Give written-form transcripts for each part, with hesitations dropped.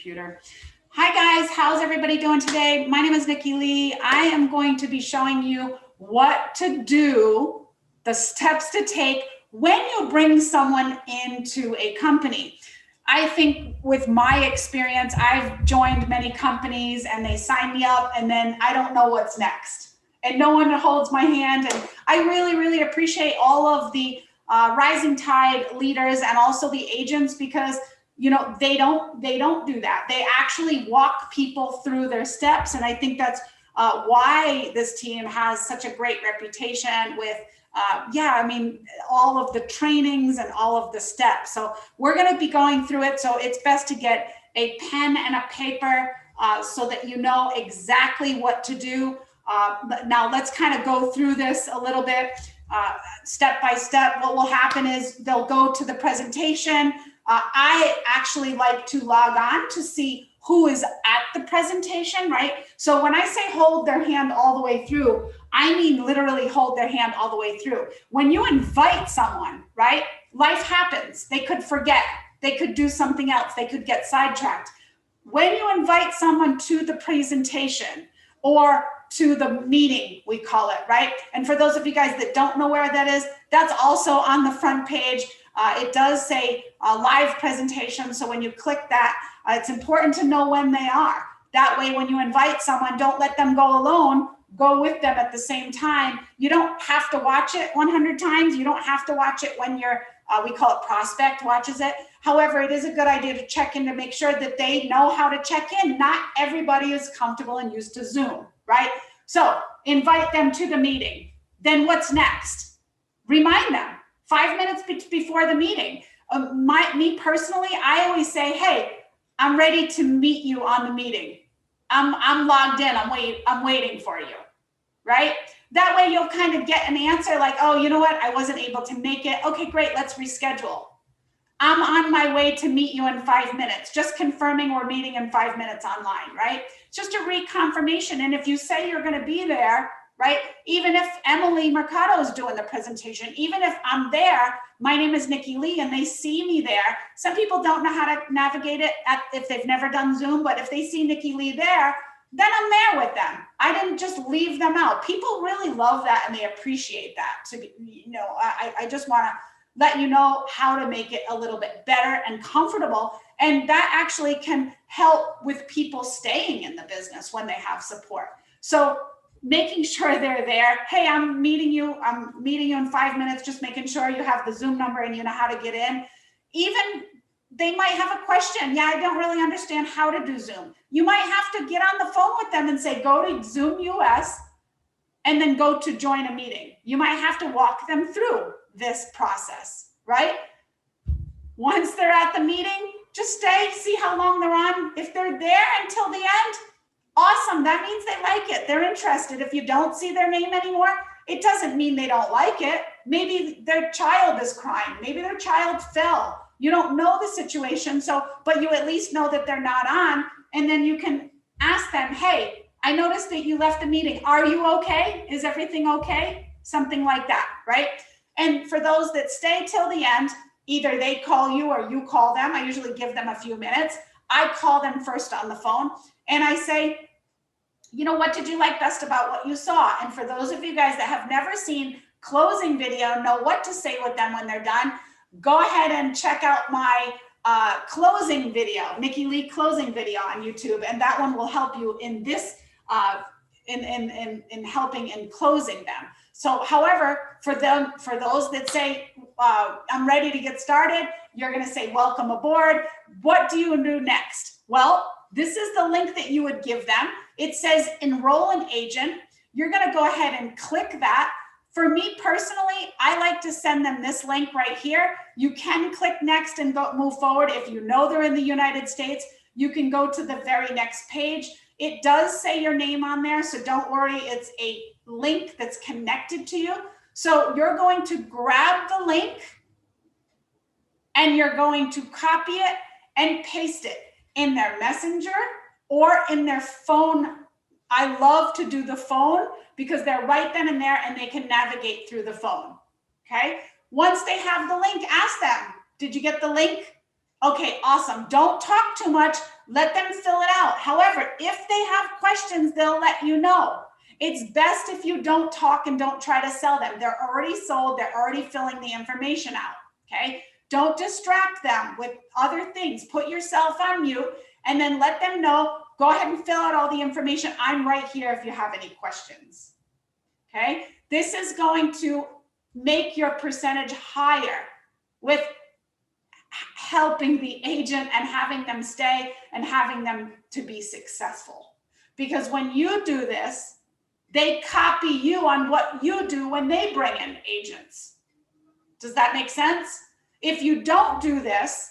Computer. Hi guys, how's everybody doing today? My name is Nikki Lee. I am going to be showing you what to do, the steps to take when you bring someone into a company. I think with my experience, I've joined many companies and they sign me up and then I don't know what's next. And no one holds my hand. And I really appreciate all of the rising tide leaders and also the agents, because they don't do that. They actually walk people through their steps, and I think that's why this team has such a great reputation with all of the trainings and all of the steps. So we're going to be going through it, so it's best to get a pen and a paper so that you know exactly what to do. Now let's kind of go through this a little bit step by step. What will happen is they'll go to the presentation. I actually like to log on to see who is at the presentation, right? So when I say hold their hand all the way through, I mean literally hold their hand all the way through. When you invite someone, right, life happens. They could forget. They could do something else. They could get sidetracked. When you invite someone to the presentation or to the meeting, we call it, right? And for those of you guys that don't know where that is, that's also on the front page. It does say live presentation. So when you click that, it's important to know when they are. That way, when you invite someone, don't let them go alone. Go with them at the same time. You don't have to watch it 100 times. You don't have to watch it when your, we call it prospect watches it. However, it is a good idea to check in to make sure that they know how to check in. Not everybody is comfortable and used to Zoom, right? So invite them to the meeting. Then what's next? Remind them 5 minutes before the meeting. Me personally, I always say, hey, I'm ready to meet you on the meeting. I'm logged in, I'm waiting for you, right? That way you'll kind of get an answer like, oh, you know what? I wasn't able to make it. Okay, great, let's reschedule. I'm on my way to meet you in 5 minutes, just confirming we're meeting in 5 minutes online, right? Just a reconfirmation. And if you say you're gonna be there, right? Even if Emily Mercado is doing the presentation, even if I'm there, my name is Nikki Lee and they see me there. Some people don't know how to navigate it if they've never done Zoom, but if they see Nikki Lee there, then I'm there with them. I didn't just leave them out. People really love that and they appreciate that. I just wanna let you know how to make it a little bit better and comfortable. And that actually can help with people staying in the business when they have support. So making sure they're there. Hey, I'm meeting you in 5 minutes, just making sure you have the Zoom number and you know how to get in. Even they might have a question. Yeah, I don't really understand how to do Zoom. You might have to get on the phone with them and say, go to Zoom US and then go to join a meeting. You might have to walk them through this process, right? Once they're at the meeting, just stay, see how long they're on. If they're there until the end, awesome, that means they like it. They're interested. If you don't see their name anymore, it doesn't mean they don't like it. Maybe their child is crying. Maybe their child fell. You don't know the situation, but you at least know that they're not on. And then you can ask them, hey, I noticed that you left the meeting. Are you okay? Is everything okay? Something like that, right? And for those that stay till the end, either they call you or you call them. I usually give them a few minutes. I call them first on the phone and I say, what did you like best about what you saw? And for those of you guys that have never seen closing video, know what to say with them when they're done, go ahead and check out my closing video, Nikki Lee closing video on YouTube. And that one will help you in this, in helping in closing them. So, however, for those that say, I'm ready to get started, you're going to say, welcome aboard. What do you do next? Well, this is the link that you would give them. It says enroll an agent. You're going to go ahead and click that. For me personally, I like to send them this link right here. You can click next and move forward. If you know they're in the United States, you can go to the very next page. It does say your name on there, so don't worry. It's a link that's connected to you. So you're going to grab the link and you're going to copy it and paste it in their messenger or in their phone. I love to do the phone because they're right then and there and they can navigate through the phone, okay? Once they have the link, ask them, did you get the link? Okay, awesome. Don't talk too much. Let them fill it out. However, if they have questions, they'll let you know. It's best if you don't talk and don't try to sell them. They're already sold. They're already filling the information out, okay? Don't distract them with other things. Put yourself on mute and then let them know, go ahead and fill out all the information. I'm right here if you have any questions, okay? This is going to make your percentage higher with helping the agent and having them stay and having them to be successful. Because when you do this, they copy you on what you do when they bring in agents. Does that make sense? If you don't do this,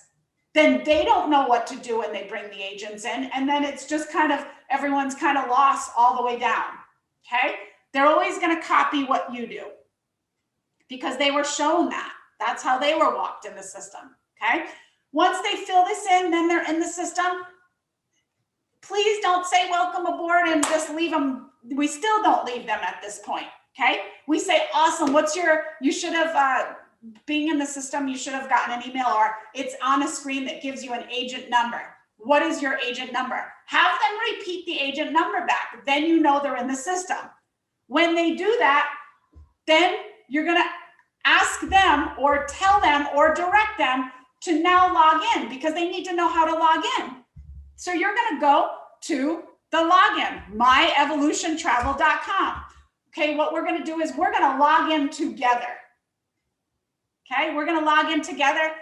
then they don't know what to do when they bring the agents in. And then it's just kind of, everyone's kind of lost all the way down, okay? They're always gonna copy what you do because they were shown that. That's how they were walked in the system, okay? Once they fill this in, then they're in the system. Please don't say welcome aboard and just leave them. We still don't leave them at this point, okay? We say, awesome, you should have, being in the system, you should have gotten an email or it's on a screen that gives you an agent number. What is your agent number? Have them repeat the agent number back. Then you know they're in the system. When they do that, then you're gonna ask them or tell them or direct them to now log in because they need to know how to log in. So you're gonna go to the login, myevolutiontravel.com. Okay, what we're gonna do is we're gonna log in together. Okay, we're gonna log in together.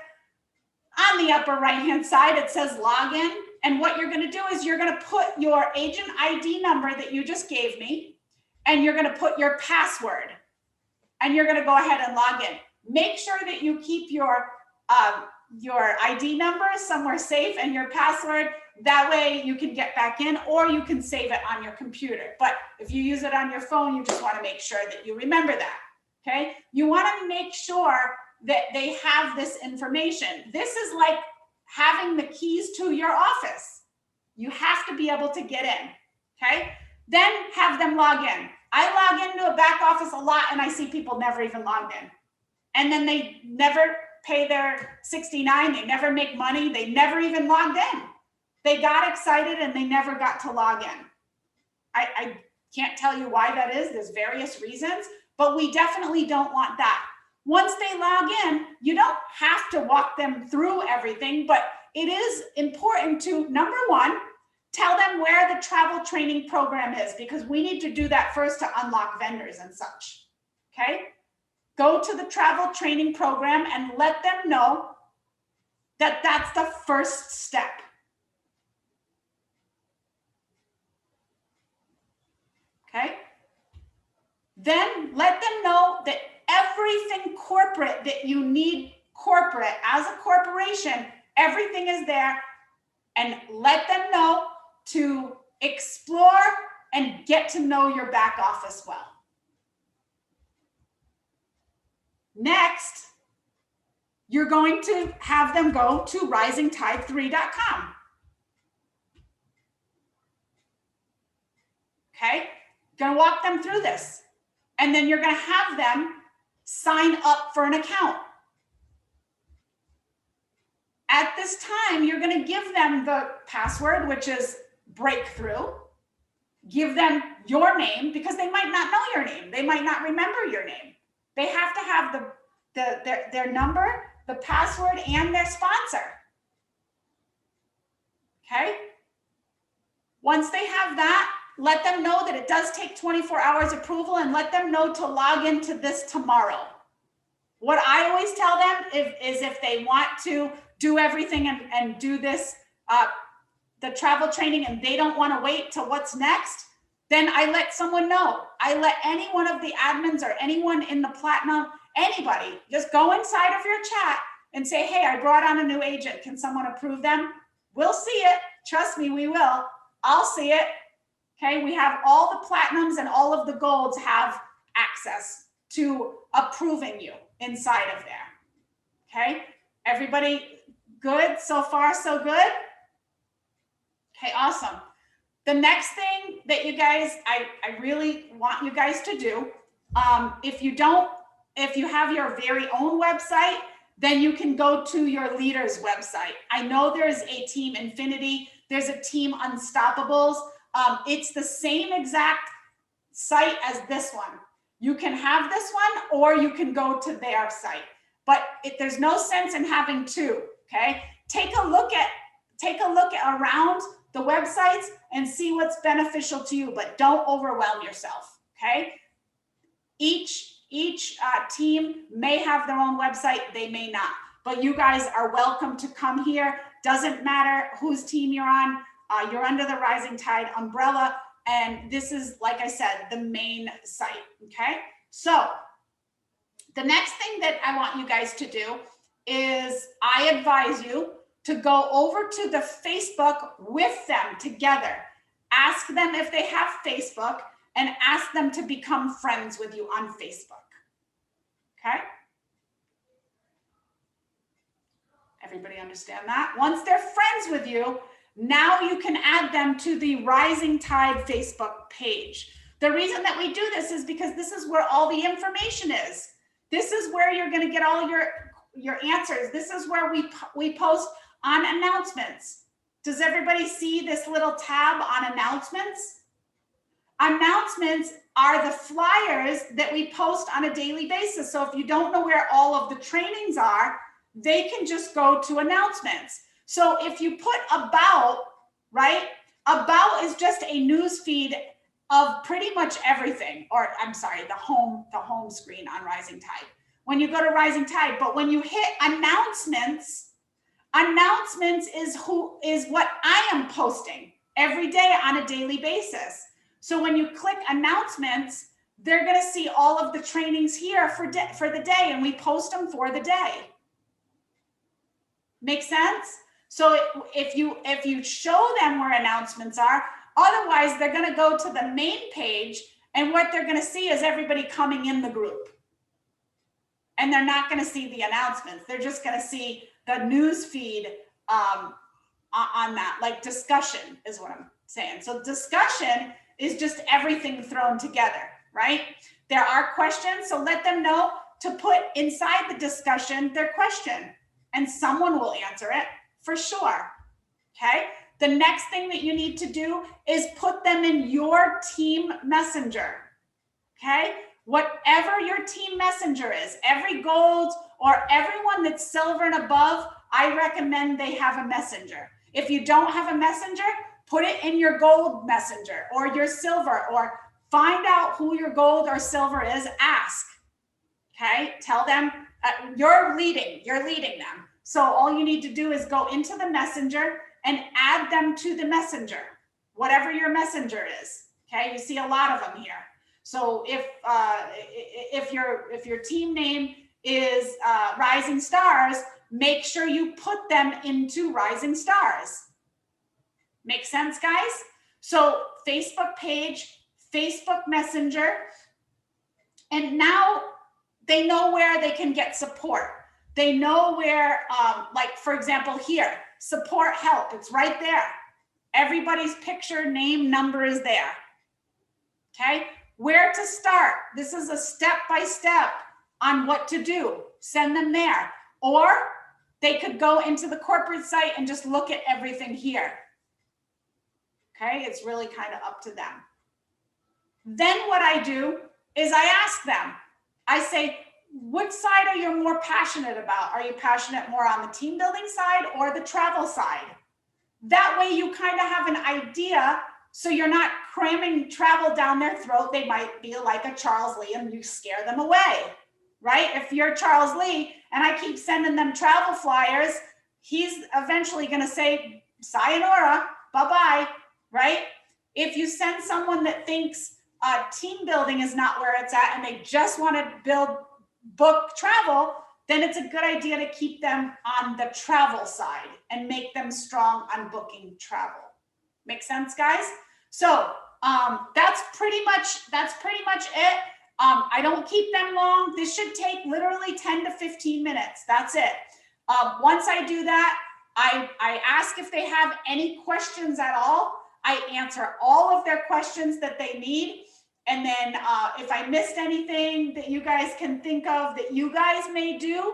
On the upper right-hand side, it says login. And what you're gonna do is you're gonna put your agent ID number that you just gave me, and you're gonna put your password, and you're gonna go ahead and log in. Make sure that you keep your ID number somewhere safe and your password. That way you can get back in or you can save it on your computer. But if you use it on your phone, you just wanna make sure that you remember that, okay? You wanna make sure that they have this information. This is like having the keys to your office. You have to be able to get in, okay? Then have them log in. I log into a back office a lot and I see people never even logged in. And then they never pay their 69, they never make money, they never even logged in. They got excited and they never got to log in. I can't tell you why that is, there's various reasons, but we definitely don't want that. Once they log in, you don't have to walk them through everything, but it is important to, number one, tell them where the travel training program is because we need to do that first to unlock vendors and such, okay? Go to the travel training program and let them know that that's the first step. Okay? Then let them know that everything corporate that you need corporate as a corporation, everything is there, and let them know to explore and get to know your back office well. Next, you're going to have them go to risingtide3.com. Okay? You're gonna walk them through this. And then you're gonna have them sign up for an account. At this time, you're gonna give them the password, which is breakthrough. Give them your name because they might not know your name. They might not remember your name. They have to have their number, the password, and their sponsor. Okay? Once they have that, let them know that it does take 24 hours approval and let them know to log into this tomorrow. What I always tell them is if they want to do everything and do this, the travel training, and they don't want to wait till what's next, then I let someone know. I let any one of the admins or anyone in the platinum, anybody, just go inside of your chat and say, hey, I brought on a new agent. Can someone approve them? We'll see it. Trust me, we will. I'll see it. Okay, we have all the platinums and all of the golds have access to approving you inside of there. Okay, everybody good? So far, so good? Okay, awesome. The next thing that you guys, I really want you guys to do, if you have your very own website, then you can go to your leader's website. I know there's a Team Infinity, there's a Team Unstoppables. It's the same exact site as this one. You can have this one or you can go to their site, but there's no sense in having two, okay? Take a look around the websites and see what's beneficial to you, but don't overwhelm yourself, okay? Each team may have their own website, they may not, but you guys are welcome to come here. Doesn't matter whose team you're on, you're under the Rising Tide umbrella, and this is, like I said, the main site, okay? So the next thing that I want you guys to do is I advise you to go over to the Facebook with them together. Ask them if they have Facebook and ask them to become friends with you on Facebook, okay? Everybody understand that? Once they're friends with you, now you can add them to the Rising Tide Facebook page. The reason that we do this is because this is where all the information is. This is where you're going to get all your answers. This is where we post on announcements. Does everybody see this little tab on announcements? Announcements are the flyers that we post on a daily basis. So if you don't know where all of the trainings are, they can just go to announcements. So if you put about, right? About is just a news feed of pretty much everything, or I'm sorry, the home screen on Rising Tide. When you go to Rising Tide, but when you hit announcements, announcements is what I am posting every day on a daily basis. So when you click announcements, they're going to see all of the trainings here for the day, and we post them for the day. Make sense? So if you show them where announcements are, otherwise they're going to go to the main page, and what they're going to see is everybody coming in the group. And they're not going to see the announcements. They're just going to see the news feed on that, like discussion is what I'm saying. So discussion is just everything thrown together, right? There are questions, so let them know to put inside the discussion their question, and someone will answer it for sure, okay? The next thing that you need to do is put them in your team messenger, okay? Whatever your team messenger is, every gold or everyone that's silver and above, I recommend they have a messenger. If you don't have a messenger, put it in your gold messenger or your silver, or find out who your gold or silver is, ask, okay? Tell them you're leading them. So all you need to do is go into the messenger and add them to the messenger, whatever your messenger is, okay? You see a lot of them here. So if your team name is Rising Stars, make sure you put them into Rising Stars. Make sense, guys? So Facebook page, Facebook Messenger, and now they know where they can get support. They know where, like for example here, support help, it's right there. Everybody's picture, name, number is there, okay? Where to start. This is a step-by-step on what to do. Send them there. Or they could go into the corporate site and just look at everything here. Okay, it's really kind of up to them. Then what I do is I ask them, I say, what side are you more passionate about? Are you passionate more on the team building side or the travel side? That way you kind of have an idea, so you're not cramming travel down their throat. They might be like a Charles Lee and you scare them away, right? If you're Charles Lee and I keep sending them travel flyers, he's eventually going to say, sayonara, bye-bye, right? If you send someone that thinks team building is not where it's at and they just want to book travel, then it's a good idea to keep them on the travel side and make them strong on booking travel. Make sense, guys? So that's pretty much it. I don't keep them long. This should take literally 10 to 15 minutes. That's it. Once I do that, I ask if they have any questions at all. I answer all of their questions that they need. And then if I missed anything that you guys can think of that you guys may do,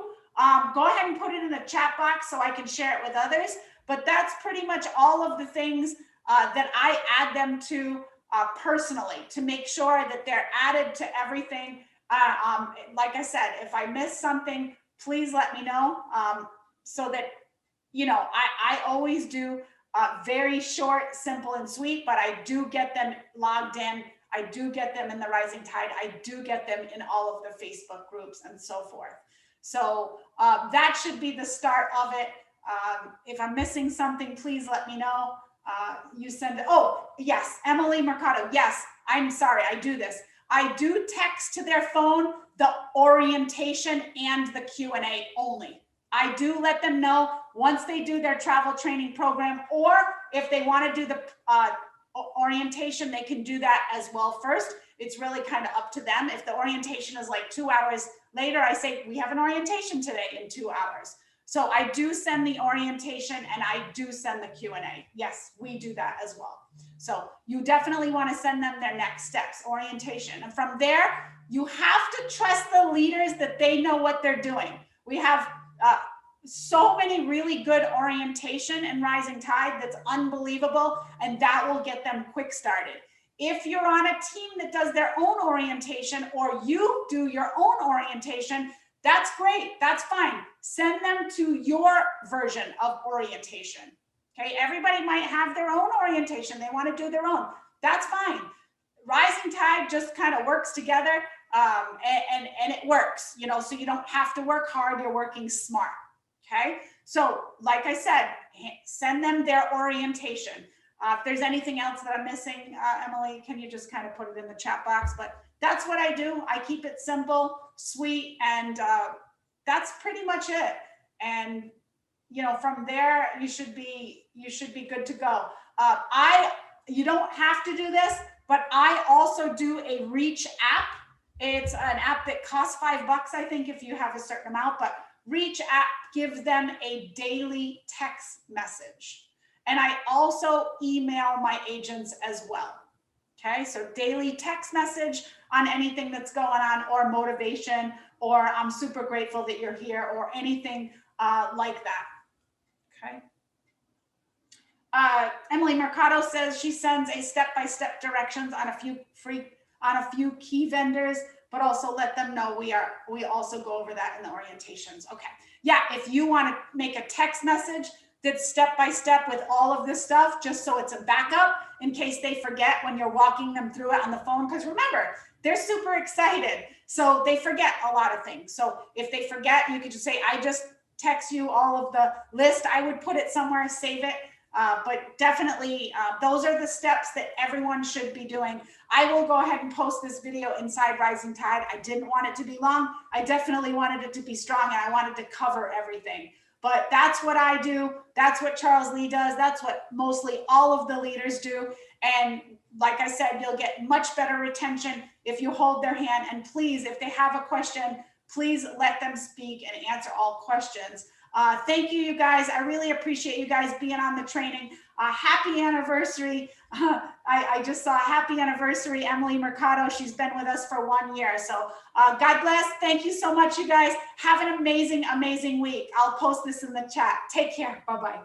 go ahead and put it in the chat box so I can share it with others. But that's pretty much all of the things that I add them to personally to make sure that they're added to everything. Like I said, if I miss something, please let me know so that, you know, I always do very short, simple, and sweet, but I do get them logged in. I do get them in the Rising Tide. I do get them in all of the Facebook groups and so forth. So that should be the start of it. If I'm missing something, please let me know. You send it. Oh, yes, Emily Mercado. Yes, I'm sorry, I do this. I do text to their phone the orientation and the Q&A only. I do let them know once they do their travel training program, or if they want to do the orientation, they can do that as well first. It's really kind of up to them. If the orientation is like 2 hours later, I say, we have an orientation today in 2 hours. So I do send the orientation and I do send the Q&A. Yes, we do that as well. So you definitely want to send them their next steps, orientation. And from there, you have to trust the leaders that they know what they're doing. We have so many really good orientation in Rising Tide that's unbelievable, and that will get them quick started. If you're on a team that does their own orientation, or you do your own orientation, that's great, that's fine. Send them to your version of orientation. Okay, everybody might have their own orientation, they want to do their own, that's fine. Rising Tide just kind of works together, and it works, you know, so you don't have to work hard, you're working smart. Okay, so like I said, send them their orientation. If there's anything else that I'm missing, Emily, can you just kind of put it in the chat box? But that's what I do. I keep it simple, sweet, and that's pretty much it. And you know, from there, you should be good to go. You don't have to do this, but I also do a Reach app. It's an app that costs $5, I think, if you have a certain amount, but Reach app gives them a daily text message. And I also email my agents as well. Okay, so daily text message on anything that's going on, or motivation, or I'm super grateful that you're here, or anything like that. Okay. Emily Mercado says she sends a step-by-step directions on a few key vendors, but also let them know we also go over that in the orientations. Okay, yeah, if you want to make a text message that's step-by-step with all of this stuff, just so it's a backup in case they forget when you're walking them through it on the phone, because remember, they're super excited, so they forget a lot of things. So if they forget, you could just say, I just text you all of the list. I would put it somewhere, save it. But definitely, those are the steps that everyone should be doing. I will go ahead and post this video inside Rising Tide. I didn't want it to be long. I definitely wanted it to be strong, and I wanted to cover everything. But that's what I do. That's what Charles Lee does. That's what mostly all of the leaders do. And like I said, you'll get much better retention if you hold their hand. And please, if they have a question, please let them speak and answer all questions. Thank you, you guys. I really appreciate you guys being on the training. Happy anniversary. I just saw happy anniversary, Emily Mercado. She's been with us for 1 year. So God bless. Thank you so much, you guys. Have an amazing, amazing week. I'll post this in the chat. Take care. Bye-bye.